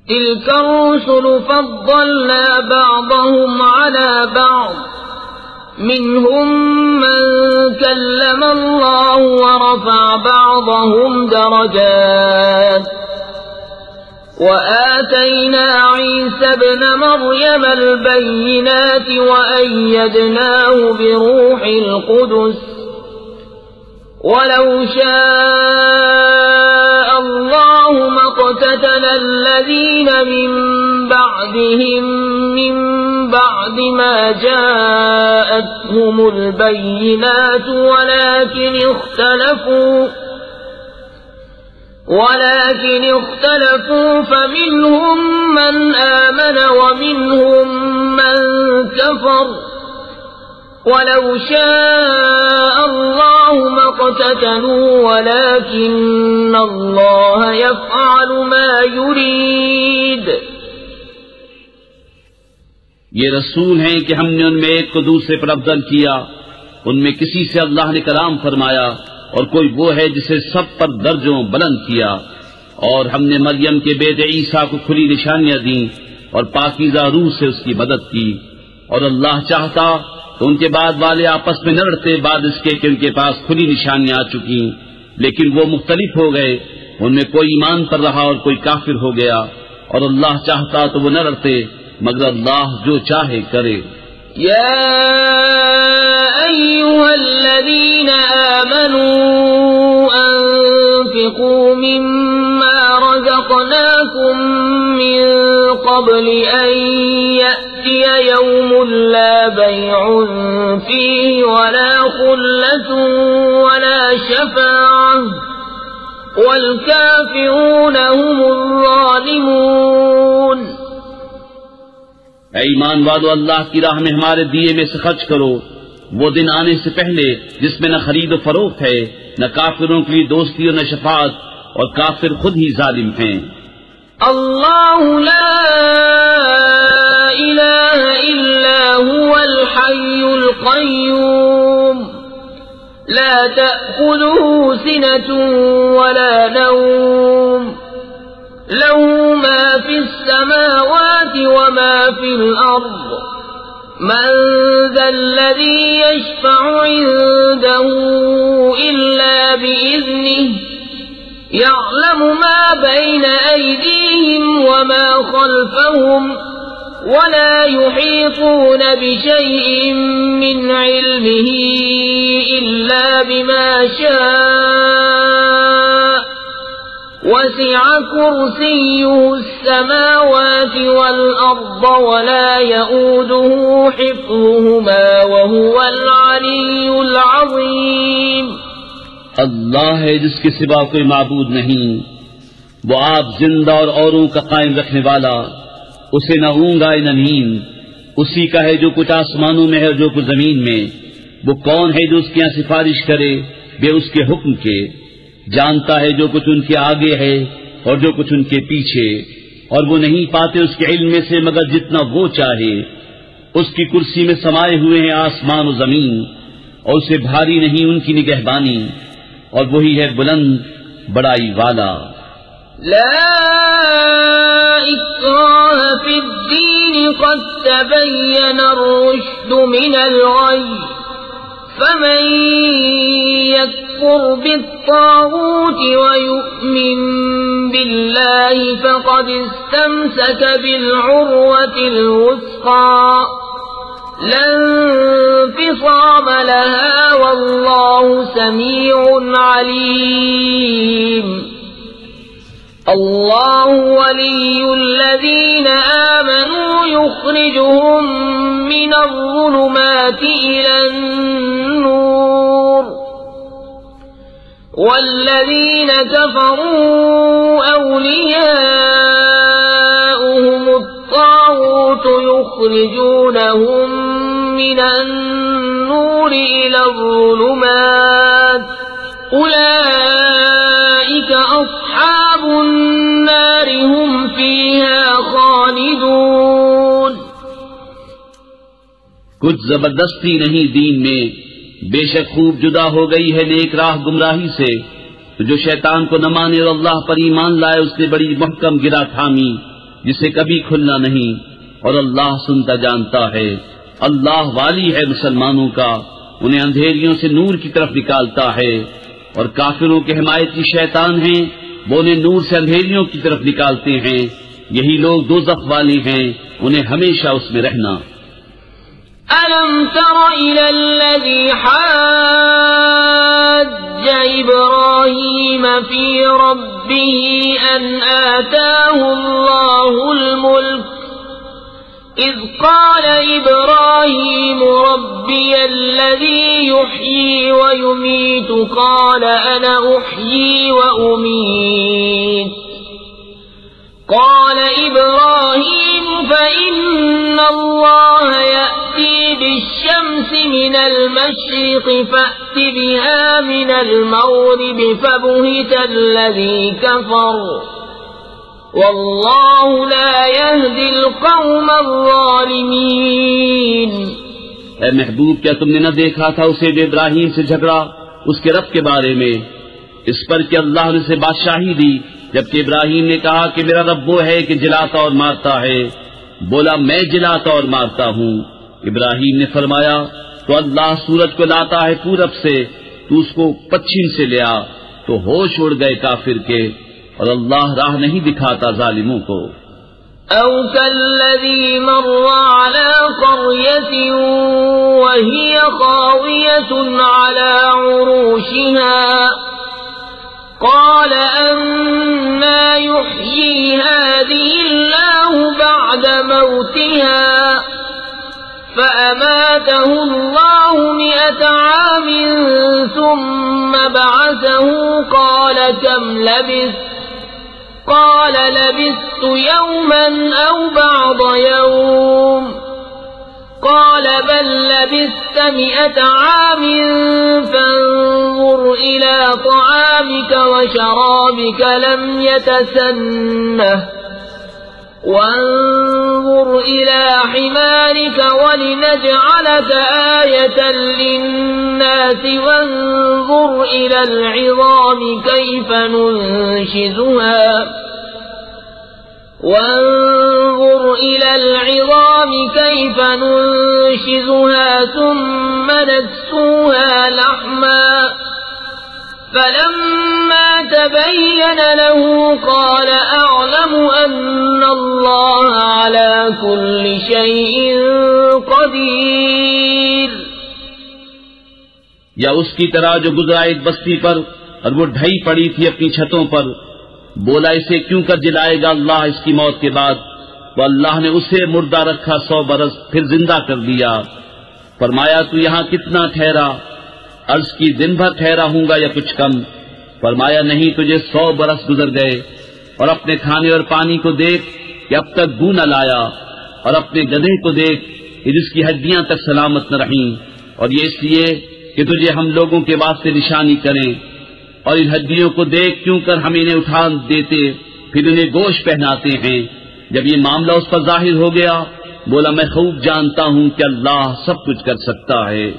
تلك الرسل فضلنا بعضهم على بعض منهم من كلم الله ورفع بعضهم درجات وآتينا عيسى ابن مريم البينات وأيدناه بروح القدس ولو شاء الله ما اقتتل الذين من بعدهم من بعد ما جاءتهم البينات ولكن اختلفوا فمنهم من آمن ومنهم من كفر ولو شاء الله ما اقتتلوا ولكن الله يفعل ما يريد. یہ رسول ہیں کہ ہم نے ان میں ایک کو دوسرے پر افضل کیا، ان میں کسی سے اللہ نے کلام فرمایا اور کوئی وہ ہے جسے سب پر درجوں بلند کیا، اور ہم نے مریم کے بیٹے عیسیٰ کو کھلی نشانیاں دیں اور پاکیزہ روح سے اس کی مدد کی، اور اللہ چاہتا تو ان کے بعد والے آپس میں نہ لڑتے بعد اس کے کہ ان کے پاس کھلی نشانیاں آ چکی، لیکن وہ مختلف ہو گئے، ان میں کوئی ایمان پر رہا اور کوئی کافر ہو گیا، اور اللہ چاہتا تو وہ نہ لڑتے مگر اللہ جو چاہے کرے. یا ایھا الذین آمنوا انفقوا مما رزقناکم من قبل ان یأتی یوم لا بیع فیہ ولا خلة ولا شفاعة والکافرون هم الظالمون. اے ایمان والو، اللہ کی راہ میں ہمارے دیے میں سے خرچ کرو وہ دن آنے سے پہلے جس میں نہ خرید و فروخت ہے، نہ کافروں کے لیے دوستی اور نہ شفاعت، اور کافر خود ہی ظالم ہیں. اللہ لا الہ الا هو الحی القیوم لا تأخذه سنة ولا نوم له ما في السماوات وما في الأرض من ذا الذي يشفع عنده إلا بإذنه يعلم ما بين أيديهم وما خلفهم ولا يحيطون بشيء من علمه إلا بما شاء وسع كرسيه السماوات والأرض ولا يؤوده حفظهما وهو العلي العظيم. اللہ ہے جس کے سوا کوئی معبود نہیں، وہ آپ زندہ اور اوروں کا قائم رکھنے والا، اسے نہ اونگ آئے نہ نیند، اسی کا ہے جو کچھ آسمانوں میں ہے اور جو کچھ زمین میں. وہ کون ہے جو اس کے یہاں سفارش کرے بے اس کے حکم کے؟ جانتا ہے جو کچھ ان کے آگے ہے اور جو کچھ ان کے پیچھے، اور وہ نہیں پاتے اس کے علم میں سے مگر جتنا وہ چاہے. اس کی کرسی میں سمائے ہوئے ہیں آسمان و زمین، اور اسے بھاری نہیں ان کی نگہبانی، اور وہی ہے بلند بڑائی والا. لا اکراہ فی الدین قد تبین الرشد من الغی فمن يكفر بالطاغوت ويؤمن بالله فقد استمسك بالعروة الوثقى لا انفصام لها والله سميع عليم. الله ولي الذين آمنوا يخرجهم من الظلمات إلى النور والذين كفروا أولياؤهم الطاغوت يخرجونهم من النور إلى الظلمات أولئك أصحاب النار هم فيها خالدون. کچھ زبردستی نہیں دین میں، بے شک خوب جدا ہو گئی ہے نیک راہ گمراہی سے. تو جو شیطان کو نہ مانے اور اللہ پر ایمان لائے اس نے بڑی محکم گرا تھامی، جسے کبھی کھلنا نہیں، اور اللہ سنتا جانتا ہے۔ اللہ والی ہے مسلمانوں کا، انہیں اندھیریوں سے نور کی طرف نکالتا ہے، اور کافروں کے حمایتی شیطان ہیں، وہ انہیں نور سے اندھیریوں کی طرف نکالتے ہیں، یہی لوگ دوزخ والے ہیں، انہیں ہمیشہ اس میں رہنا۔ أَلَمْ تَرَ إِلَى الَّذِي حَاجَّ إِبْرَاهِيمَ فِي رَبِّهِ أَنْ آتَاهُ اللَّهُ الْمُلْكَ إِذْ قَالَ إِبْرَاهِيمُ رَبِّيَ الَّذِي يُحْيِي وَيُمِيتُ قَالَ أَنَا أُحْيِي وَأُمِيتُ قال إبراهيم فإن الله يأتي بالشمس من المشرق فأت بها من المغرب فبهت الذي كفر والله لا يهدي القوم الظالمين۔ اے محبوب، کیا تم نے نہ دیکھا تھا اسے جو ابراہیم سے جھگڑا اس کے رب کے بارے میں، اس پر کہ اللہ نے اسے بادشاہی دی، جبکہ ابراہیم نے کہا کہ میرا رب وہ ہے کہ جلاتا اور مارتا ہے، بولا میں جلاتا اور مارتا ہوں۔ ابراہیم نے فرمایا تو اللہ سورج کو لاتا ہے پورب سے، تو اس کو پچھم سے لیا، تو ہوش اڑ گئے کافر کے، اور اللہ راہ نہیں دکھاتا ظالموں کو۔ أو كالذي مر على قرية وهي خاوية على عروشها قال أنا يحيي هذه الله بعد موتها فأماته الله 100 عام ثم بعثه قال كم لبثت قال لبثت يوما أو بعض يوم قال بل لبثت 100 عام فانظر إلى طعامك وشرابك لم يتسنه وانظر إلى حمارك ولنجعلك آية للناس وانظر إلى العظام كيف ننشزها ثم نكسوها لحما فلما تبين له قال أعلم أن الله على كل شيء قدير۔ یا اس کی طرح جو گزرا ایک بستی پر اور وہ ڈھئی پڑی تھی اپنی چھتوں پر، بولا اسے کیوں کر جلائے گا اللہ اس کی موت کے بعد؟ تو اللہ نے اسے مردہ رکھا 100 برس، پھر زندہ کر دیا۔ فرمایا تو یہاں کتنا ٹھہرا؟ عرض کی دن بھر ٹھہرا ہوں گا یا کچھ کم؟ فرمایا نہیں، تجھے 100 برس گزر گئے۔ اور اپنے کھانے اور پانی کو دیکھ کہ اب تک بو نہ لایا، اور اپنے گدھے کو دیکھ کہ جس کی ہڈیاں تک سلامت نہ رہیں، اور یہ اس لیے کہ تجھے ہم لوگوں کے واسطے نشانی کریں۔ اور ان ہڈیوں کو دیکھ کیوں کر ہم انہیں اٹھا دیتے پھر انہیں گوشت پہناتے ہیں۔ جب یہ معاملہ اس پر ظاہر ہو گیا، بولا میں خوب جانتا ہوں کہ اللہ سب کچھ کر سکتا ہے۔